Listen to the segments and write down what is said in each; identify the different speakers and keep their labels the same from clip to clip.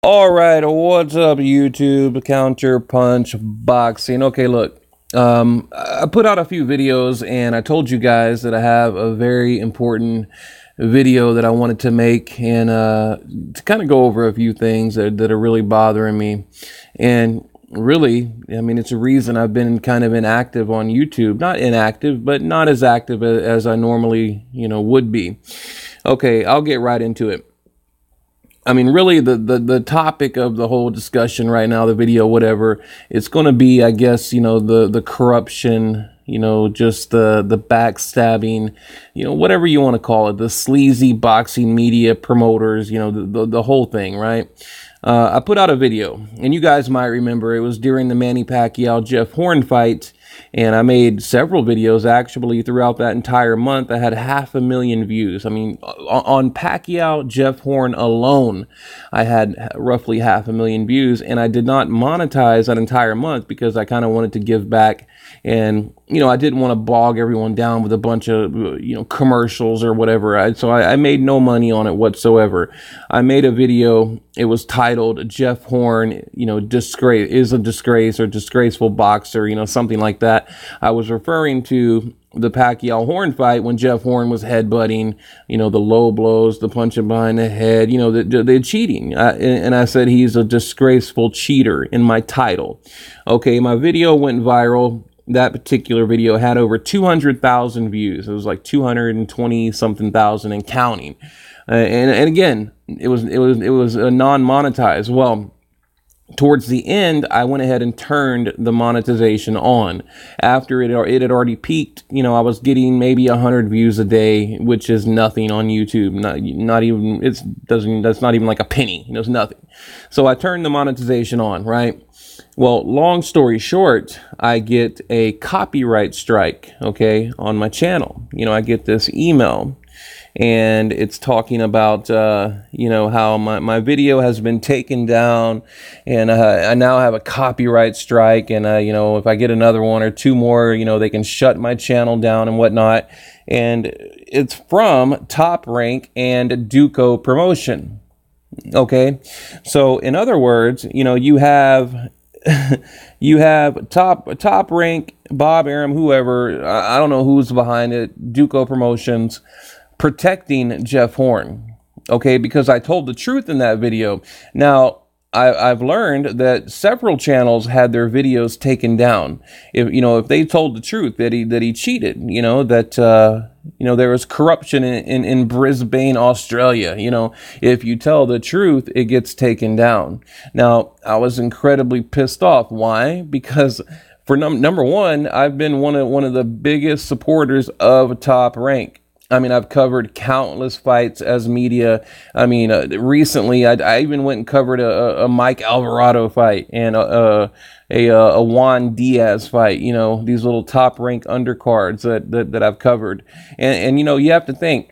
Speaker 1: All right, what's up, YouTube? Counter Punch Boxing. Okay, look, I put out a few videos, and I told you guys that I have a very important video that I wanted to make, and to kind of go over a few things that are really bothering me. And really, I mean, it's a reason I've been kind of inactive on YouTube. Not inactive, but not as active as I normally, would be. Okay, I'll get right into it. I mean, really, the topic of the whole discussion right now, the video, whatever, it's going to be, I guess, the corruption, just the backstabbing, whatever you want to call it, the sleazy boxing media promoters, the whole thing, right? I put out a video, and you guys might remember it was during the Manny Pacquiao-Jeff Horn fight, and I made several videos actually throughout that entire month. I had 500,000 views. I mean, on Pacquiao-Jeff Horn alone, I had roughly 500,000 views, and I did not monetize that entire month because I kind of wanted to give back. And, I didn't want to bog everyone down with a bunch of, commercials or whatever. So I made no money on it whatsoever. I made a video. It was titled Jeff Horn, is a disgrace or disgraceful boxer, something like that. I was referring to the Pacquiao Horn fight when Jeff Horn was headbutting, the low blows, the punching behind the head, the cheating. And I said he's a disgraceful cheater in my title. Okay, my video went viral. That particular video had over 200,000 views. It was like 220 something thousand and counting. And again, it was a non-monetized. Well, towards the end, I went ahead and turned the monetization on. After it had already peaked, I was getting maybe 100 views a day, which is nothing on YouTube. Not even, that's not even like a penny. It's nothing. So I turned the monetization on, right? Well, long story short, I get a copyright strike, okay, on my channel. I get this email, and it's talking about, how my video has been taken down, and I now have a copyright strike, and, if I get another one or two more, they can shut my channel down and whatnot. And it's from Top Rank and Duco Promotion, okay? So, in other words, you have... you have top rank, Bob Arum, whoever, I don't know who's behind it, Duco Promotions, protecting Jeff Horn, okay, because I told the truth in that video. Now, I've learned that several channels had their videos taken down. If they told the truth that he cheated, that there was corruption in Brisbane, Australia. If you tell the truth, it gets taken down. Now, I was incredibly pissed off. Why? Because for number one, I've been one of the biggest supporters of Top Rank. I mean, I've covered countless fights as media. I mean, recently, I even went and covered a Mike Alvarado fight and a Juan Diaz fight, these little Top Rank undercards that I've covered. And you have to think,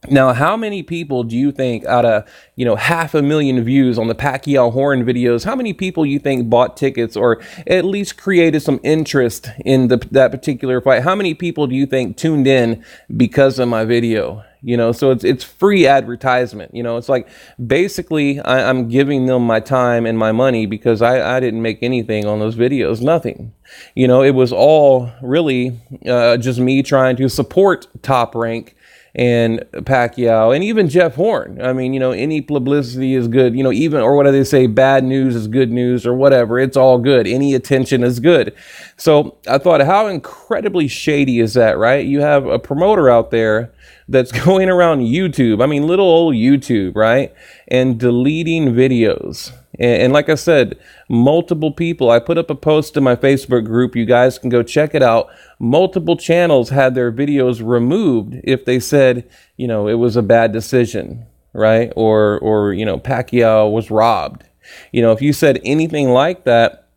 Speaker 1: now, how many people do you think out of, 500,000 views on the Pacquiao Horn videos, how many people you think bought tickets or at least created some interest in that particular fight? How many people do you think tuned in because of my video? So it's free advertisement. It's like basically I'm giving them my time and my money because I didn't make anything on those videos, nothing. It was all really just me trying to support Top Rank and Pacquiao, and even Jeff Horn. I mean, any publicity is good, even, or what do they say, bad news is good news or whatever. It's all good. Any attention is good. So I thought, how incredibly shady is that, right? You have a promoter out there that's going around YouTube, I mean, little old YouTube, right? And deleting videos. And like I said, multiple people, I put up a post in my Facebook group. You guys can go check it out. Multiple channels had their videos removed if they said, it was a bad decision, right? Or Pacquiao was robbed. If you said anything like that,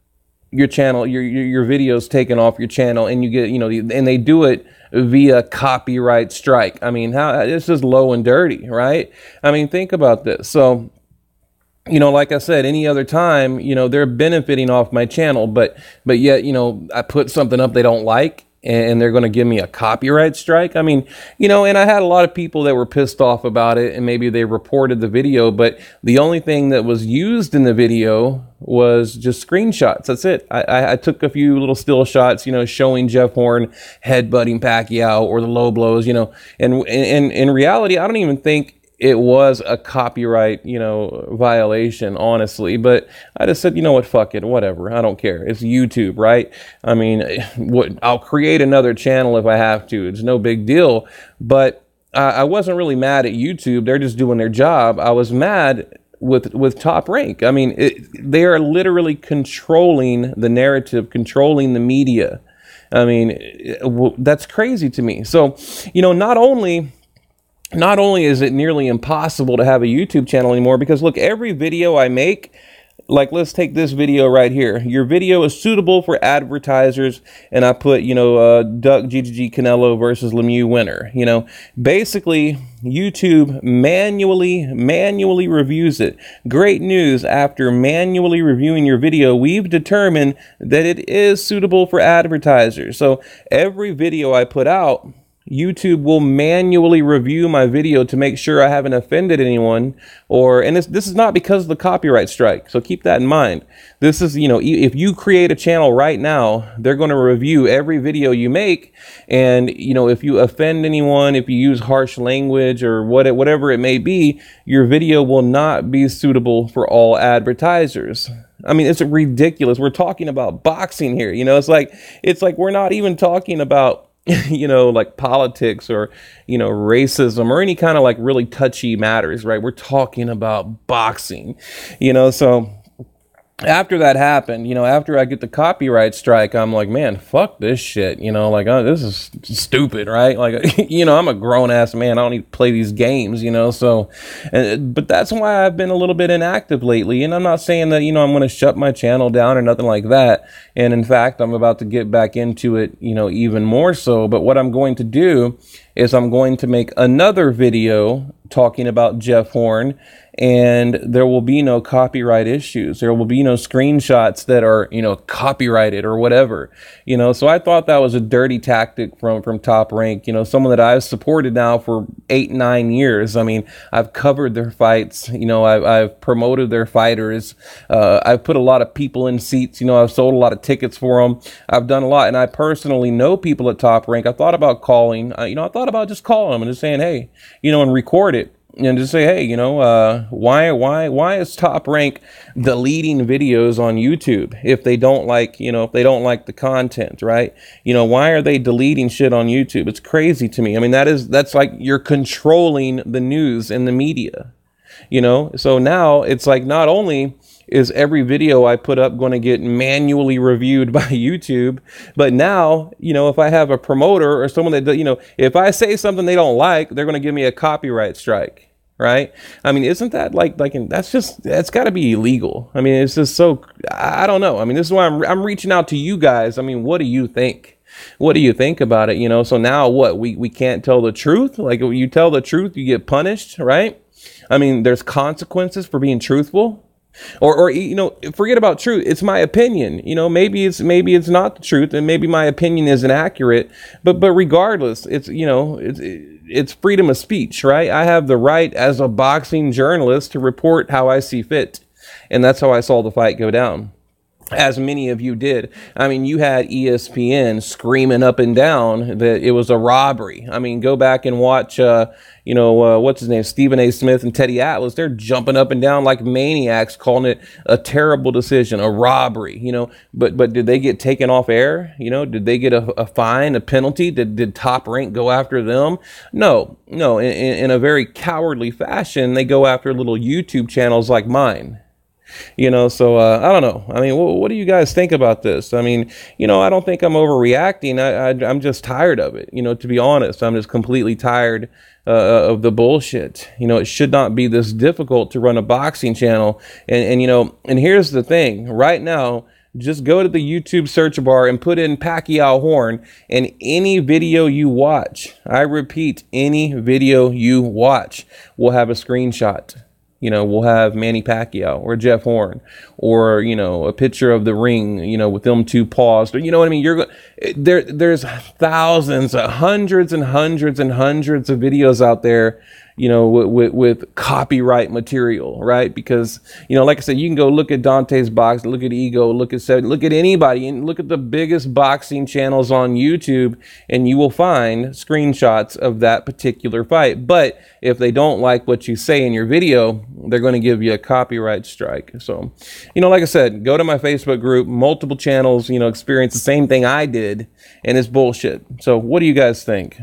Speaker 1: your channel, your video's taken off your channel, and you get, and they do it via copyright strike. I mean, this is low and dirty, right? I mean, think about this. So, like I said, any other time, they're benefiting off my channel, but yet, I put something up they don't like, and they're going to give me a copyright strike. I mean, you know, and I had a lot of people that were pissed off about it, and maybe they reported the video, but the only thing that was used in the video was just screenshots. That's it. I took a few little still shots, you know, showing Jeff Horn headbutting Pacquiao or the low blows, you know, and in reality, I don't even think it was a copyright, you know, violation, honestly. But I just said, you know what, fuck it, whatever. I don't care. It's YouTube, right? I mean, I'll create another channel if I have to. It's no big deal. But I wasn't really mad at YouTube. They're just doing their job. I was mad with Top Rank. I mean, they are literally controlling the narrative, controlling the media. I mean, that's crazy to me. So, you know, not only is it nearly impossible to have a YouTube channel anymore, because look, every video I make, like let's take this video right here. Your video is suitable for advertisers, and I put, you know, Duck GGG Canelo versus Lemieux winner. You know, basically YouTube manually reviews it. Great news, after manually reviewing your video, we've determined that it is suitable for advertisers. So every video I put out, YouTube will manually review my video to make sure I haven't offended anyone, and this is not because of the copyright strike. So keep that in mind. This is, you know, if you create a channel right now, they're going to review every video you make. And, you know, if you offend anyone, if you use harsh language or whatever it may be, your video will not be suitable for all advertisers. I mean, it's ridiculous. We're talking about boxing here. You know, it's like we're not even talking about, you know, like politics or, you know, racism or any kind of like really touchy matters, right? We're talking about boxing, you know. So after that happened, you know, after I get the copyright strike, I'm like, man, fuck this shit, you know, like, oh, this is stupid, right? Like, you know, I'm a grown ass man. I don't need to play these games, you know. So, but that's why I've been a little bit inactive lately. And I'm not saying that, you know, I'm going to shut my channel down or nothing like that. And in fact, I'm about to get back into it, you know, even more so. But what I'm going to do is I'm going to make another video talking about Jeff Horn, and there will be no copyright issues. There will be no screenshots that are, you know, copyrighted or whatever, you know. So I thought that was a dirty tactic from Top Rank, you know, someone that I've supported now for 8-9 years. I mean, I've covered their fights, you know, I've promoted their fighters. I've put a lot of people in seats, you know, I've sold a lot of tickets for them. I've done a lot, and I personally know people at Top Rank. I thought about calling, you know, I thought about just calling them and just saying, hey, you know, and record it. And just say, hey, you know, why is Top Rank deleting videos on YouTube if they don't like, you know, if they don't like the content, right? You know, why are they deleting shit on YouTube? It's crazy to me. I mean, that's like you're controlling the news and the media, you know? So now it's like, not only is every video I put up going to get manually reviewed by YouTube, but now, you know, if I have a promoter or someone that, you know, if I say something they don't like, they're going to give me a copyright strike, right? I mean, isn't that that's got to be illegal. I mean, it's just so, I don't know. I mean, this is why I'm reaching out to you guys. I mean, what do you think? What do you think about it? You know, so now what, we can't tell the truth? Like, if you tell the truth, you get punished, right? I mean, there's consequences for being truthful. Or you know, forget about truth. It's my opinion. You know, maybe it's not the truth, and maybe my opinion isn't accurate. But regardless, it's, you know, it's freedom of speech, right? I have the right as a boxing journalist to report how I see fit, and that's how I saw the fight go down. As many of you did. I mean, you had ESPN screaming up and down that it was a robbery. I mean, go back and watch, you know, what's his name? Stephen A. Smith and Teddy Atlas. They're jumping up and down like maniacs, calling it a terrible decision, a robbery, you know. But did they get taken off air? You know, did they get a fine, a penalty? Did Top Rank go after them? No. In a very cowardly fashion, they go after little YouTube channels like mine. You know, so I don't know. I mean, what do you guys think about this? I mean, you know, I don't think I'm overreacting. I'm just tired of it. You know, to be honest, I'm just completely tired of the bullshit. You know, it should not be this difficult to run a boxing channel. And you know, and here's the thing. Right now, just go to the YouTube search bar and put in Pacquiao Horn, and any video you watch, I repeat, any video you watch will have a screenshot. You know, we'll have Manny Pacquiao or Jeff Horn, or, you know, a picture of the ring, you know, with them two paused, or, you know what I mean? There's thousands, hundreds and hundreds and hundreds of videos out there, you know, with copyright material, right? Because, you know, like I said, you can go look at Dante's Box, look at Ego, look at anybody, and look at the biggest boxing channels on YouTube, and you will find screenshots of that particular fight. But if they don't like what you say in your video, they're going to give you a copyright strike. So, you know, like I said, go to my Facebook group, multiple channels, you know, experience the same thing I did, and it's bullshit. So what do you guys think?